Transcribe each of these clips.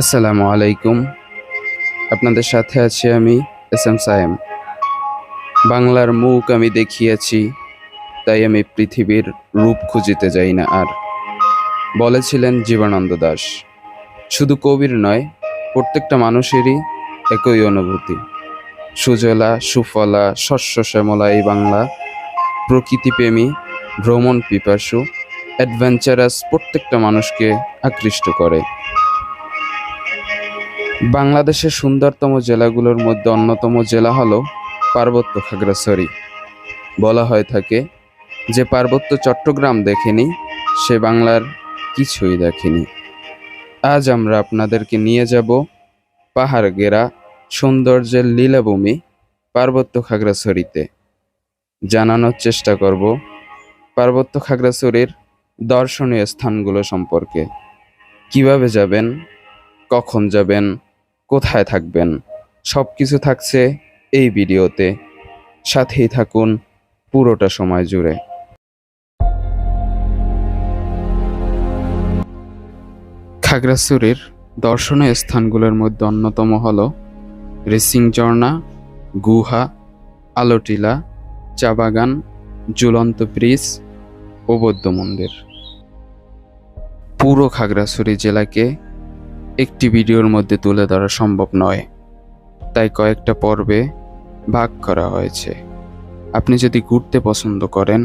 আসসালামু আলাইকুম। আপনাদের সাথে আছি আমি এস এম সায়েম। বাংলার মুখ আমি দেখিয়াছি, তাই আমি পৃথিবীর রূপ খুঁজিতে যাই না আর, বলেছিলেন জীবনানন্দ দাশ। শুধু কবির নয়, প্রত্যেকটা মানুষেরই একই অনুভূতি। সুজলা সুফলা শস্য শ্যামলা এই বাংলা, প্রকৃতিপ্রেমী, ভ্রমণ পিপাসু, অ্যাডভেঞ্চারাস প্রত্যেকটা মানুষকে আকৃষ্ট করে। বাংলাদেশের সুন্দরতম জেলাগুলোর মধ্যে অন্যতম জেলা হলো পার্বত্য খাগড়াছড়ি। বলা হয়ে থাকে, যে পার্বত্য চট্টগ্রাম দেখেনি সে বাংলার কিছুই দেখেনি। আজ আমরা আপনাদেরকে নিয়ে যাব পাহাড় ঘেরা সৌন্দর্যের লীলাভূমি পার্বত্য খাগড়াছড়িতে। জানানোর চেষ্টা করব পার্বত্য খাগড়াছড়ির দর্শনীয় স্থানগুলো সম্পর্কে। কিভাবে যাবেন, কখন যাবেন, কোথায় থাকবেন, সব কিছু থাকছে এই ভিডিওতে। সাথেই থাকুন পুরোটা সময় জুড়ে। খাগড়াছড়ির দর্শনীয় স্থানগুলোর মধ্যে অন্যতম হল রেসিং ঝর্ণা, গুহা, আলোটিলা, চা বাগান, ঝুলন্ত ব্রিজ ও বৌদ্ধ মন্দির। পুরো খাগড়াছড়ি জেলাকে একটি ভিডিওর মধ্যে তুলে ধরা সম্ভব নয়, তাই কয়েকটা পর্বে ভাগ করা হয়েছে। আপনি যদি ঘুরতে পছন্দ করেন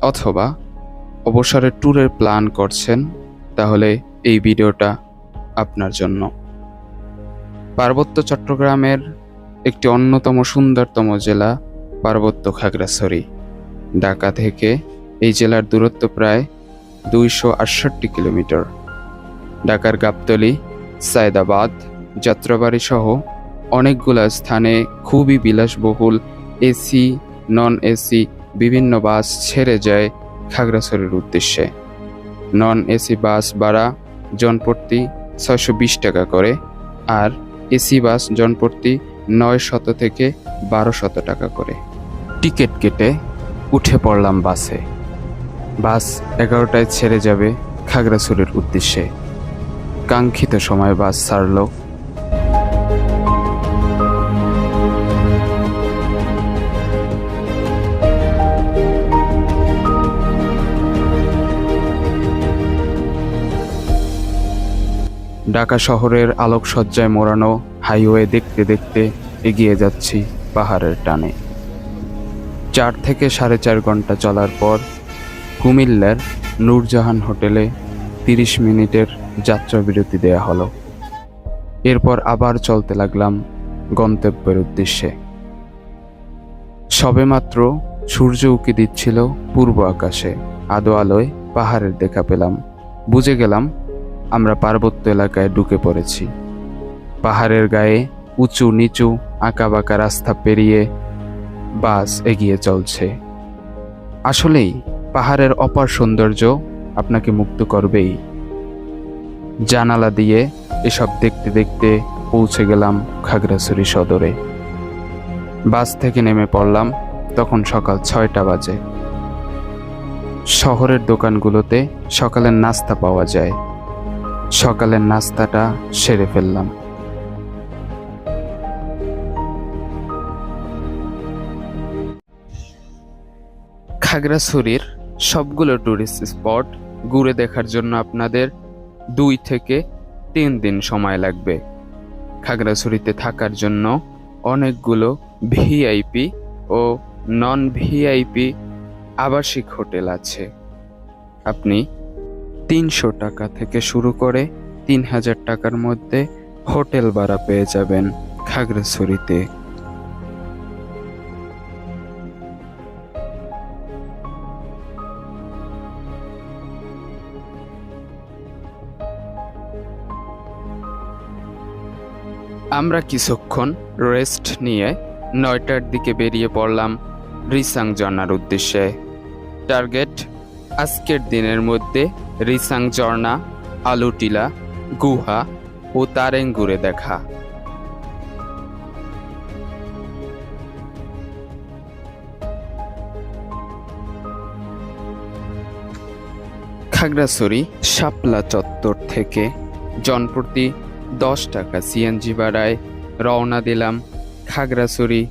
অথবা অবসরের ট্যুরের প্ল্যান করছেন, তাহলে এই ভিডিওটা আপনার জন্য। পার্বত্য চট্টগ্রামের একটি অন্যতম সুন্দরতম জেলা পার্বত্য খাগড়াছড়ি। ঢাকা থেকে এই জেলার দূরত্ব প্রায় 268 কিলোমিটার। ঢাকার গাবতলী, সায়দাবাদ, যাত্রাবাড়ি সহ অনেকগুলো স্থানে খুবই বিলাসবহুল এসি, নন এসি বিভিন্ন বাস ছেড়ে যায় খাগড়াছড়ির উদ্দেশ্যে। নন এসি বাস ভাড়া জনপ্রতি 620 টাকা করে, আর এসি বাস জনপ্রতি 900 থেকে 1200 টাকা করে। টিকিট কেটে উঠে পড়লাম বাসে। বাস 11টায় ছেড়ে যাবে খাগড়াছড়ির উদ্দেশ্যে। কাঙ্ক্ষিত সময় বাস ছাড়ল। ঢাকা শহরের আলোকসজ্জায় মোড়ানো হাইওয়ে দেখতে দেখতে এগিয়ে যাচ্ছি পাহাড়ের টানে। 4 থেকে 4.5 ঘন্টা চলার পর কুমিল্লার নূরজাহান হোটেলে 30 মিনিটের যাত্রা বিরতি দেয়া হলো। এরপর আবার চলতে লাগলাম গন্তব্যের উদ্দেশ্যে। সবেমাত্র সূর্য উঁকি দিচ্ছিল পূর্ব আকাশে। আদো আলোয় পাহাড়ের দেখা পেলাম। বুঝে গেলাম আমরা পার্বত্য এলাকায় ঢুকে পড়েছি। পাহাড়ের গায়ে উঁচু নিচু আঁকাবাঁকা রাস্তা পেরিয়ে বাস এগিয়ে চলছে। আসলেই পাহাড়ের অপার সৌন্দর্য আপনাকে মুগ্ধ করবেই। জানালা দিয়ে এসব দেখতে দেখতে পৌঁছে গেলাম খাগড়াছড়ি সদরে। বাস থেকে নেমে পড়লাম, তখন সকাল 6টা বাজে। শহরের দোকানগুলোতে সকালের নাস্তা পাওয়া যায়। সকালের নাস্তাটা সেরে ফেললাম। খাগড়াছড়ির সবগুলো টুরিস্ট স্পট ঘুরে দেখার জন্য আপনাদের 2 থেকে 3 দিন সময় লাগবে। খাগড়াছড়িতে থাকার জন্য অনেকগুলো ভিআইপি ও নন ভিআইপি আবাসিক হোটেল আছে। আপনি 300 টাকা থেকে শুরু করে 3000 টাকার মধ্যে হোটেল ভাড়া পেয়ে যাবেন খাগড়াছড়িতে। আমরা কিছুক্ষণ রেস্ট নিয়ে 9টার দিকে বেরিয়ে পড়লাম রিসাং ঝর্ণার উদ্দেশ্যে। টার্গেট আজকের দিনের মধ্যে রিসাং ঝর্ণা, আলুটিলা, গুহা ও তারেং ঘুরে দেখা। খাগড়াছড়ি শাপলা চত্বর থেকে জনপ্রতি 10 টাকা সিএনজি ভাড়ায় রওনা দিলাম খাগড়াছড়ি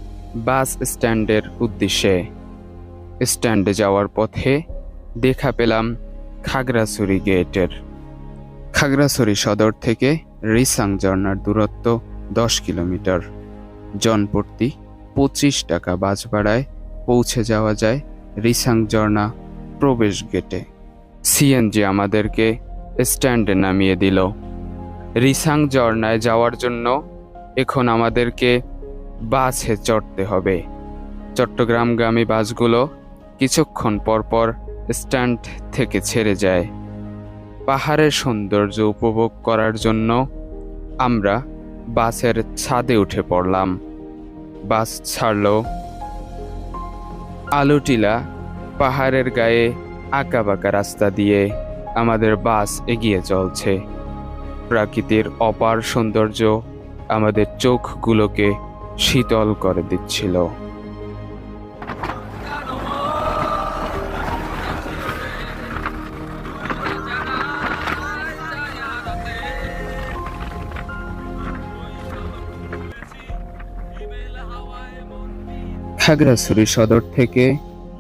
বাস স্ট্যান্ডের উদ্দেশ্যে। স্ট্যান্ডে যাওয়ার পথে দেখা পেলাম খাগড়াছড়ি গেটের। খাগড়াছড়ি সদর থেকে রিসাং ঝর্ণার দূরত্ব 10 কিলোমিটার। জনপ্রতি 25 টাকা বাস ভাড়ায় পৌঁছে যাওয়া যায় রিসাং ঝর্ণা প্রবেশ গেটে। সিএনজি আমাদেরকে স্ট্যান্ডে নামিয়ে দিল। রিসাং ঝর্ণায় যাওয়ার জন্য এখন আমাদেরকে বাসে চড়তে হবে। চট্টগ্রামগামী বাসগুলো কিছুক্ষণ পরপর স্ট্যান্ড থেকে ছেড়ে যায়। পাহাড়ের সৌন্দর্য উপভোগ করার জন্য আমরা বাসের ছাদে উঠে পড়লাম। বাস ছাড়ল। আলুটিলা পাহাড়ের গায়ে আঁকাবাঁকা রাস্তা দিয়ে আমাদের বাস এগিয়ে চলছে। প্রাকৃতির অপার সৌন্দর্য আমাদের চোখগুলোকে শীতল করে দিচ্ছিল। খাগড়াছড়ি সদর থেকে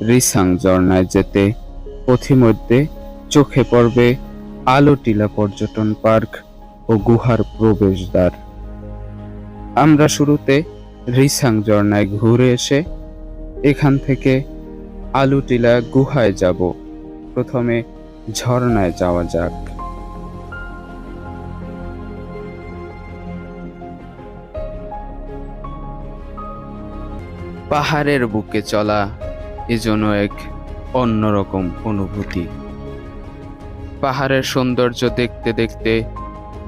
রিসাং ঝর্ণায় যেতে পথিমধ্যে চোখে পড়বে আলুটিলা পর্যটন পার্ক ও গুহার প্রবেশদ্বার। আমরা শুরুতে রিসাং ঝর্ণায় ঘুরে এসে এখান থেকে আলুটিলা গুহায় যাব। প্রথমে ঝর্ণায় যাওয়া যাক। পাহাড়ের বুকে চলা এজন্য এক অন্যরকম অনুভূতি। পাহাড়ের সৌন্দর্য দেখতে দেখতে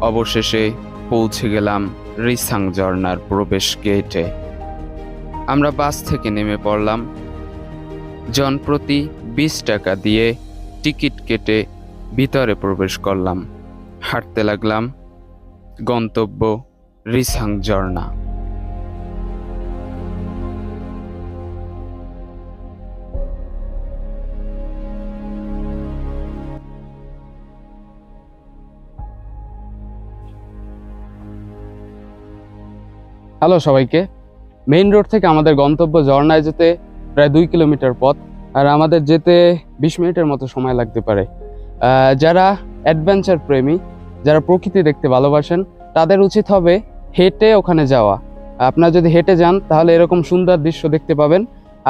অবশেষে পৌঁছে গেলাম রিসাং ঝর্ণার প্রবেশ গেটে। আমরা বাস থেকে নেমে পড়লাম। জনপ্রতি 20 টাকা দিয়ে টিকিট কেটে ভিতরে প্রবেশ করলাম। হাঁটতে লাগলাম। গন্তব্য রিসাং ঝর্ণা। হ্যালো সবাইকে। মেইন রোড থেকে আমাদের গন্তব্য ঝর্ণায় যেতে প্রায় 2 কিলোমিটার পথ, আর আমাদের যেতে 20 মিনিটের মতো সময় লাগতে পারে। যারা অ্যাডভেঞ্চার প্রেমী, যারা প্রকৃতি দেখতে ভালোবাসেন, তাদের উচিত হবে হেঁটে ওখানে যাওয়া। আপনারা যদি হেঁটে যান তাহলে এরকম সুন্দর দৃশ্য দেখতে পাবেন।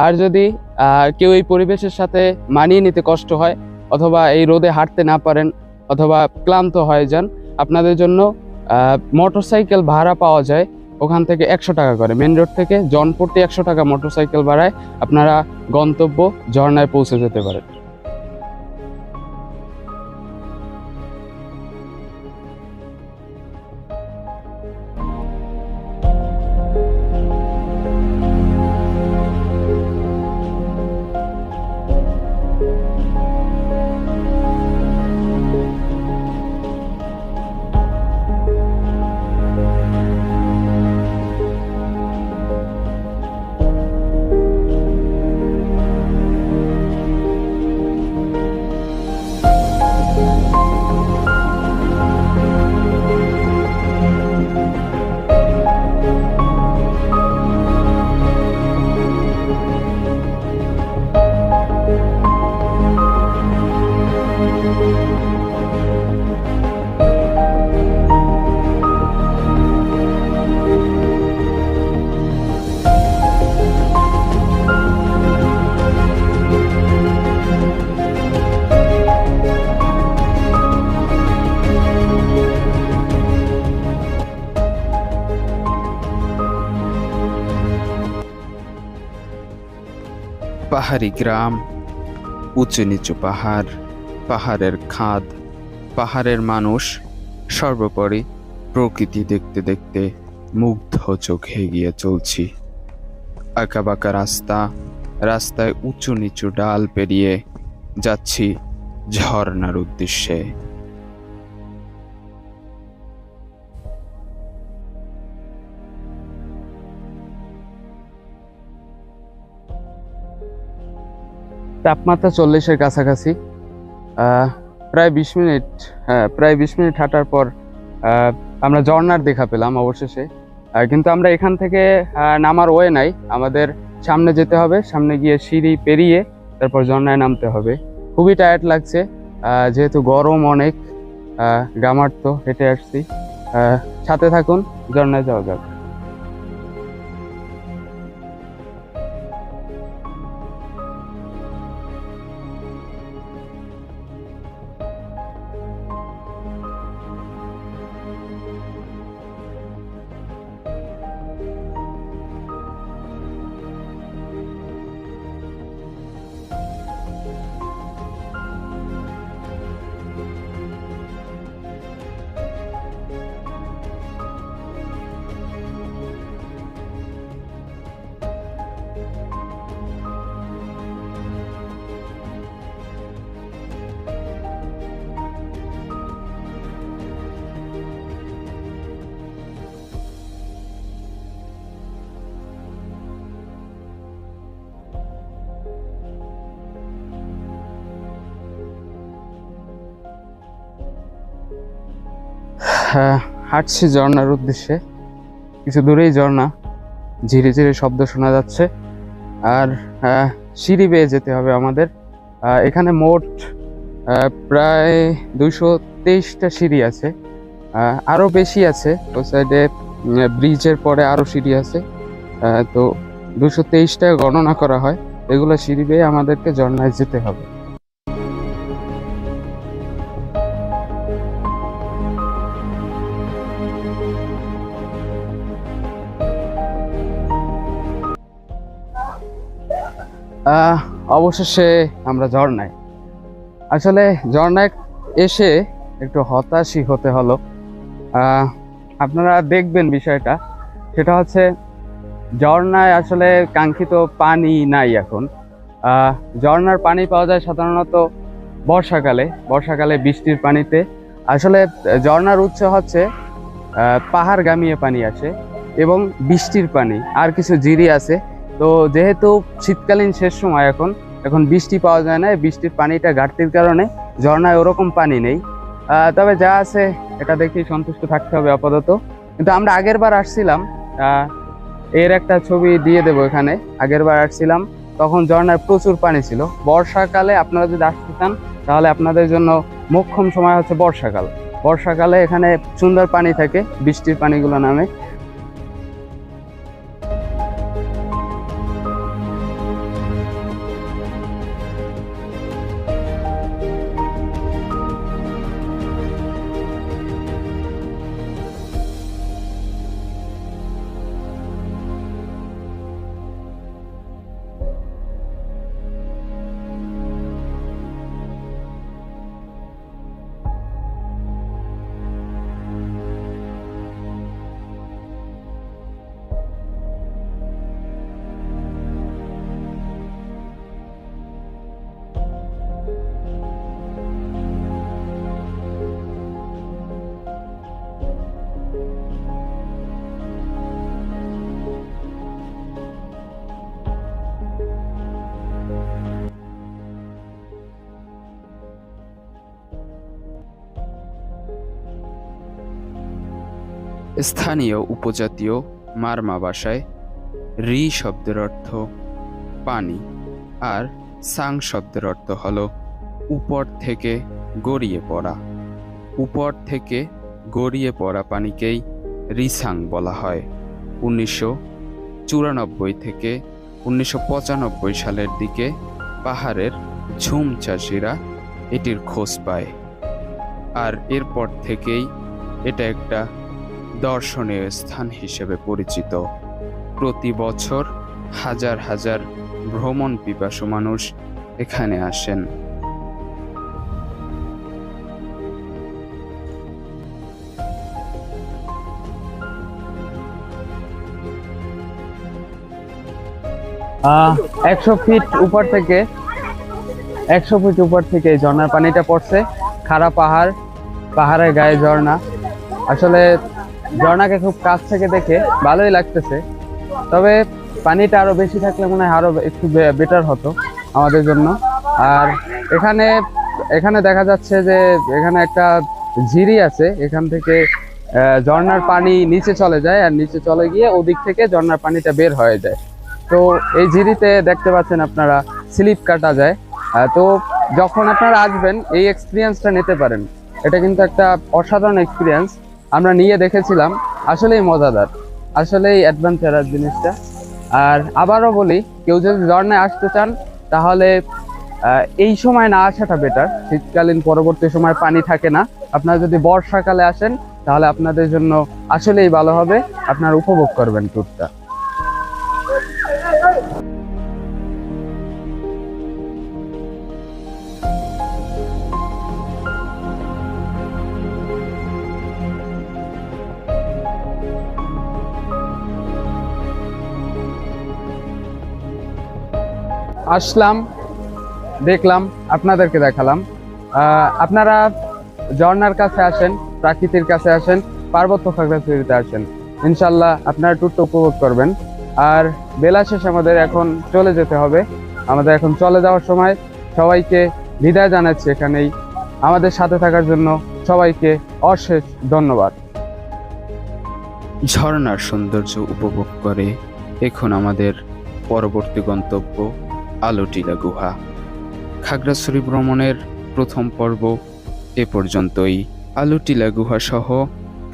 আর যদি কেউ এই পরিবেশের সাথে মানিয়ে নিতে কষ্ট হয়, অথবা এই রোদে হাঁটতে না পারেন, অথবা ক্লান্ত হয়ে যান, আপনাদের জন্য মোটরসাইকেল ভাড়া পাওয়া যায়। ওখান থেকে 100 টাকা করে, মেন রোড থেকে জনপ্রতি 100 টাকা মোটরসাইকেল ভাড়ায় আপনারা গন্তব্য ঝর্ণায় পৌঁছে যেতে পারেন। পাহাড়ি গ্রাম, উঁচু নিচু পাহাড়, পাহাড়ের খাদ, পাহাড়ের মানুষ, সর্বোপরি প্রকৃতি দেখতে দেখতে মুগ্ধ চোখে এগিয়ে চলছি। আঁকাবাঁকা রাস্তা, রাস্তায় উঁচু নিচু ডাল পেরিয়ে যাচ্ছি ঝর্ণার উদ্দেশ্যে। তাপমাত্রা 40-এর কাছাকাছি। প্রায় 20 মিনিট হাঁটার পর আমরা ঝর্ণার দেখা পেলাম অবশেষে। কিন্তু আমরা এখান থেকে নামার ওয়ে নাই, আমাদের সামনে যেতে হবে, সামনে গিয়ে সিঁড়ি পেরিয়ে তারপর ঝর্ণায় নামতে হবে। খুবই টায়ার্ড লাগছে, যেহেতু গরম অনেক, গামার্ত হেঁটে আসছি। সাথে থাকুন, ঝর্ণায় যাওয়া যাক। হাঁটছি ঝর্ণার উদ্দেশ্যে। কিছু দূরেই ঝর্ণা, ঝিরে ঝিরে শব্দ শোনা যাচ্ছে। আর সিঁড়ি বেয়ে যেতে হবে আমাদের। এখানে মোট প্রায় 223টা সিঁড়ি আছে, আরও বেশি আছে ওই সাইডে, ব্রিজের পরে আরও সিঁড়ি আছে। তো 223টা গণনা করা হয়। এগুলো সিঁড়ি বেয়ে আমাদেরকে ঝর্ণায় যেতে হবে। অবশেষে আমরা ঝর্ণায়। আসলে ঝর্ণায় এসে একটু হতাশই হতে হলো। আপনারা দেখবেন বিষয়টা, সেটা হচ্ছে ঝর্ণায় আসলে কাঙ্ক্ষিত পানি নাই এখন। ঝর্ণার পানি পাওয়া যায় সাধারণত বর্ষাকালে বৃষ্টির পানিতে। আসলে ঝর্ণার উৎস হচ্ছে পাহাড়গামীয় পানি আসে এবং বৃষ্টির পানি, আর কিছু জিরি আছে। তো যেহেতু শীতকালীন শেষ সময়, এখন বৃষ্টি পাওয়া যায় না, বৃষ্টির পানিটা ঘাটতির কারণে ঝর্ণায় ওরকম পানি নেই। তবে যা আছে এটা দেখেই সন্তুষ্ট থাকতে হবে আপাতত। কিন্তু আমরা আগের বার আসছিলাম, এর একটা ছবি দিয়ে দেবো এখানে। আগের বার আসছিলাম তখন ঝর্ণায় প্রচুর পানি ছিল। বর্ষাকালে আপনারা যদি আসতে চান তাহলে আপনাদের জন্য মোক্ষম সময় হচ্ছে বর্ষাকালে এখানে সুন্দর পানি থাকে, বৃষ্টির পানিগুলো নামে। স্থানীয় উপজাতীয় মারমা ভাষায় রি শব্দের অর্থ পানি, আর সাং শব্দের অর্থ হলো উপর থেকে গড়িয়ে পড়া। উপর থেকে গড়িয়ে পড়া পানিকেই রিসাং বলা হয়। 1994 থেকে 1995 সালের দিকে পাহাড়ের ঝুম চাষিরা এটির খোঁজ পায়, আর এরপর থেকেই এটা একটা দর্শনীয় স্থান হিসেবে পরিচিত। প্রতি বছর হাজার হাজার ভ্রমণ পিপাসু মানুষ এখানে আসেন। আহ 100 ফিট উপর থেকে এই ঝর্ণার পানিটা পড়ছে। খাড়া পাহাড়ের গায়ে ঝর্ণা। আসলে ঝর্ণাকে খুব কাছ থেকে দেখে ভালোই লাগতেছে, তবে পানিটা আরো বেশি থাকলে মনে হয় আরো একটু বেটার হতো আমাদের জন্য। আর এখানে দেখা যাচ্ছে যে এখানে একটা ঝিরি আছে, এখান থেকে ঝর্ণার পানি নিচে চলে যায়, আর নিচে চলে গিয়ে ওদিক থেকে ঝর্ণার পানিটা বের হয়ে যায়। তো এই ঝিরিতে দেখতে পাচ্ছেন আপনারা স্লিপ কাটা যায়। তো যখন আপনারা আসবেন এই এক্সপিরিয়েন্সটা নিতে পারেন। এটা কিন্তু একটা অসাধারণ এক্সপিরিয়েন্স, আমরা নিয়ে দেখেছিলাম, আসলেই মজাদার, আসলেই অ্যাডভেঞ্চারাস জিনিসটা। আর আবারও বলি, কেউ যদি ঝর্ণায় আসতে চান তাহলে এই সময় না আসাটা বেটার। শীতকালীন পরবর্তী সময় পানি থাকে না। আপনারা যদি বর্ষাকালে আসেন তাহলে আপনাদের জন্য আসলেই ভালো হবে, আপনারা উপভোগ করবেন ট্যুরটা। আসলাম, দেখলাম, আপনাদেরকে দেখালাম। আপনারা ঝর্ণার কাছে আসেন, প্রাকৃতির কাছে আসেন, পার্বত্য খাগড়াছড়িতে আসেন, ইনশাল্লাহ আপনারা ট্যুরটা উপভোগ করবেন। আর বেলা শেষ, আমাদের এখন চলে যেতে হবে। আমাদের এখন চলে যাওয়ার সময়। সবাইকে বিদায় জানাচ্ছি এখানেই। আমাদের সাথে থাকার জন্য সবাইকে অশেষ ধন্যবাদ। ঝর্ণার সৌন্দর্য উপভোগ করে এখন আমাদের পরবর্তী গন্তব্য আলোটিলা গুহা। খাগড়াছড়ি ভ্রমণের প্রথম পর্ব এ পর্যন্তই। আলোটিলা গুহা সহ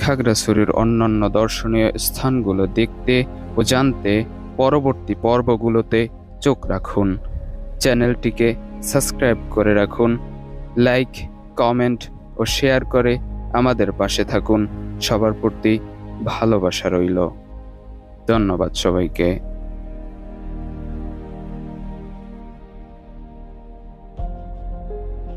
খাগড়াছড়ির অন্যান্য দর্শনীয় স্থানগুলো দেখতে ও জানতে পরবর্তী পর্বগুলোতে চোখ রাখুন। চ্যানেলটিকে সাবস্ক্রাইব করে রাখুন। লাইক, কমেন্ট ও শেয়ার করে আমাদের পাশে থাকুন। সবার প্রতি ভালোবাসা রইল। ধন্যবাদ সবাইকে।